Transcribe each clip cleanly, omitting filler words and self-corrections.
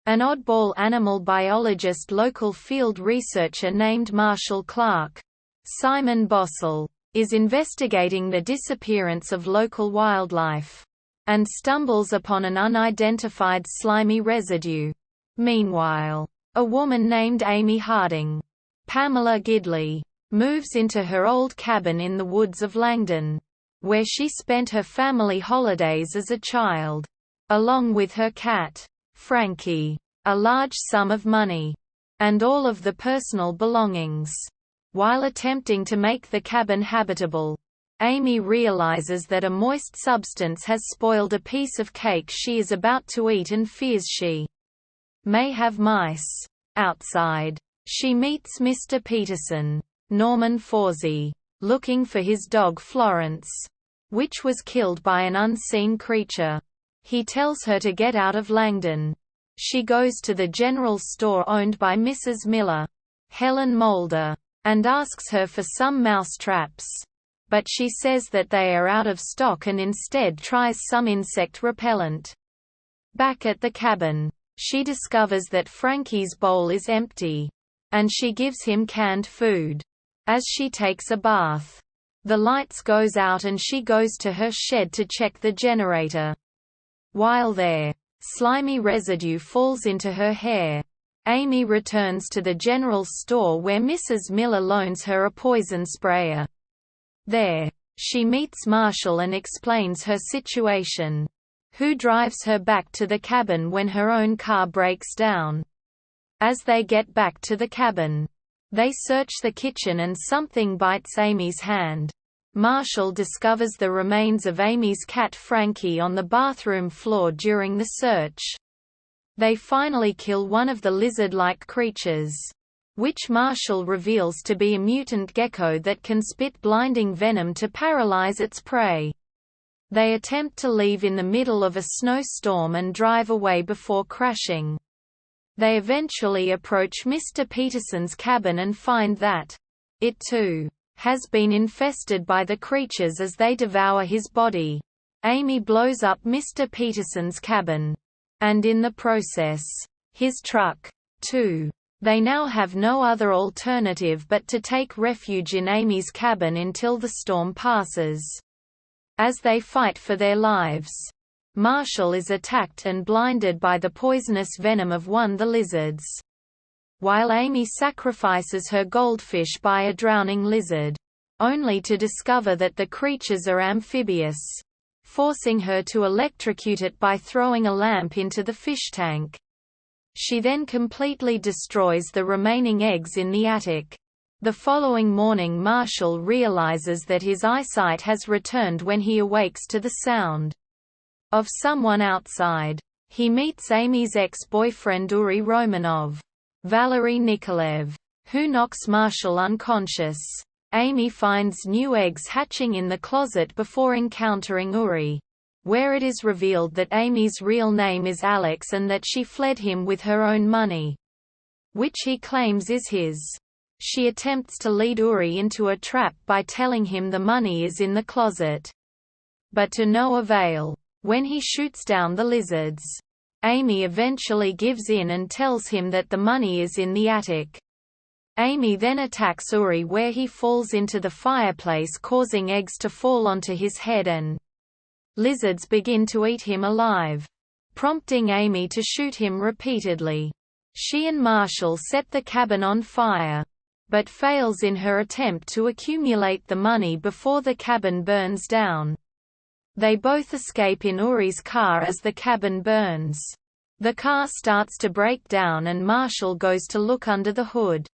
An oddball animal biologist, local field researcher named Marshall Clark, Simon Bossell, is investigating the disappearance of local wildlife, and stumbles upon an unidentified slimy residue. Meanwhile, a woman named Amy Harding, Pamela Gidley, moves into her old cabin in the woods of Langdon, where she spent her family holidays as a child, along with her cat, Frankie, a large sum of money, and all of the personal belongings. While attempting to make the cabin habitable, Amy realizes that a moist substance has spoiled a piece of cake she is about to eat and fears she may have mice. Outside, she meets Mr. Peterson, Norman Fawsey, looking for his dog Florence, which was killed by an unseen creature. He tells her to get out of Langdon. She goes to the general store owned by Mrs. Miller, Helen Mulder, and asks her for some mouse traps. But she says that they are out of stock and instead tries some insect repellent. Back at the cabin, she discovers that Frankie's bowl is empty, and she gives him canned food. As she takes a bath, the lights goes out and she goes to her shed to check the generator. While there, slimy residue falls into her hair. Amy returns to the general store where Mrs. Miller loans her a poison sprayer. There, she meets Marshall and explains her situation, who drives her back to the cabin when her own car breaks down. As they get back to the cabin, they search the kitchen and something bites Amy's hand. Marshall discovers the remains of Amy's cat Frankie on the bathroom floor during the search. They finally kill one of the lizard-like creatures, which Marshall reveals to be a mutant gecko that can spit blinding venom to paralyze its prey. They attempt to leave in the middle of a snowstorm and drive away before crashing. They eventually approach Mr. Peterson's cabin and find that it too has been infested by the creatures as they devour his body. Amy blows up Mr. Peterson's cabin, and in the process, his truck, too. They now have no other alternative but to take refuge in Amy's cabin until the storm passes. As they fight for their lives, Marshall is attacked and blinded by the poisonous venom of one of the lizards, while Amy sacrifices her goldfish by a drowning lizard, only to discover that the creatures are amphibious, forcing her to electrocute it by throwing a lamp into the fish tank. She then completely destroys the remaining eggs in the attic. The following morning, Marshall realizes that his eyesight has returned when he awakes to the sound of someone outside. He meets Amy's ex-boyfriend Uri Romanov, Valery Nikolaev, who knocks Marshall unconscious. Amy finds new eggs hatching in the closet before encountering Uri, where it is revealed that Amy's real name is Alex and that she fled him with her own money, which he claims is his. She attempts to lead Uri into a trap by telling him the money is in the closet, but to no avail. When he shoots down the lizards, Amy eventually gives in and tells him that the money is in the attic. Amy then attacks Uri where he falls into the fireplace, causing eggs to fall onto his head, and lizards begin to eat him alive, prompting Amy to shoot him repeatedly. She and Marshall set the cabin on fire, but fails in her attempt to accumulate the money before the cabin burns down. They both escape in Uri's car as the cabin burns. The car starts to break down and Marshall goes to look under the hood,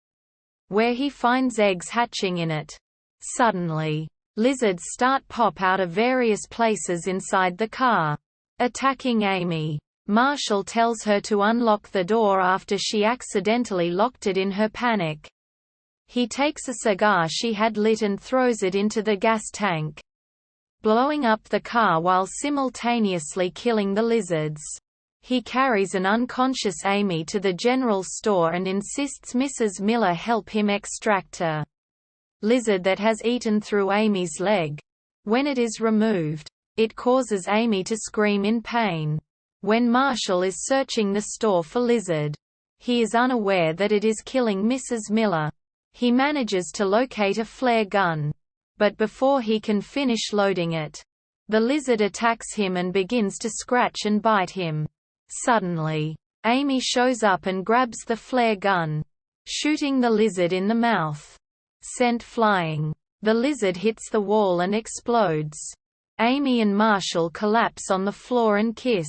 where he finds eggs hatching in it. Suddenly, lizards start pop out of various places inside the car, attacking Amy. Marshall tells her to unlock the door after she accidentally locked it in her panic. He takes a cigar she had lit and throws it into the gas tank, blowing up the car while simultaneously killing the lizards. He carries an unconscious Amy to the general store and insists Mrs. Miller help him extract a lizard that has eaten through Amy's leg. When it is removed, it causes Amy to scream in pain. When Marshall is searching the store for Lizard, he is unaware that it is killing Mrs. Miller. He manages to locate a flare gun, but before he can finish loading it, the Lizard attacks him and begins to scratch and bite him. Suddenly, Amy shows up and grabs the flare gun, shooting the Lizard in the mouth. Sent flying, the Lizard hits the wall and explodes. Amy and Marshall collapse on the floor and kiss.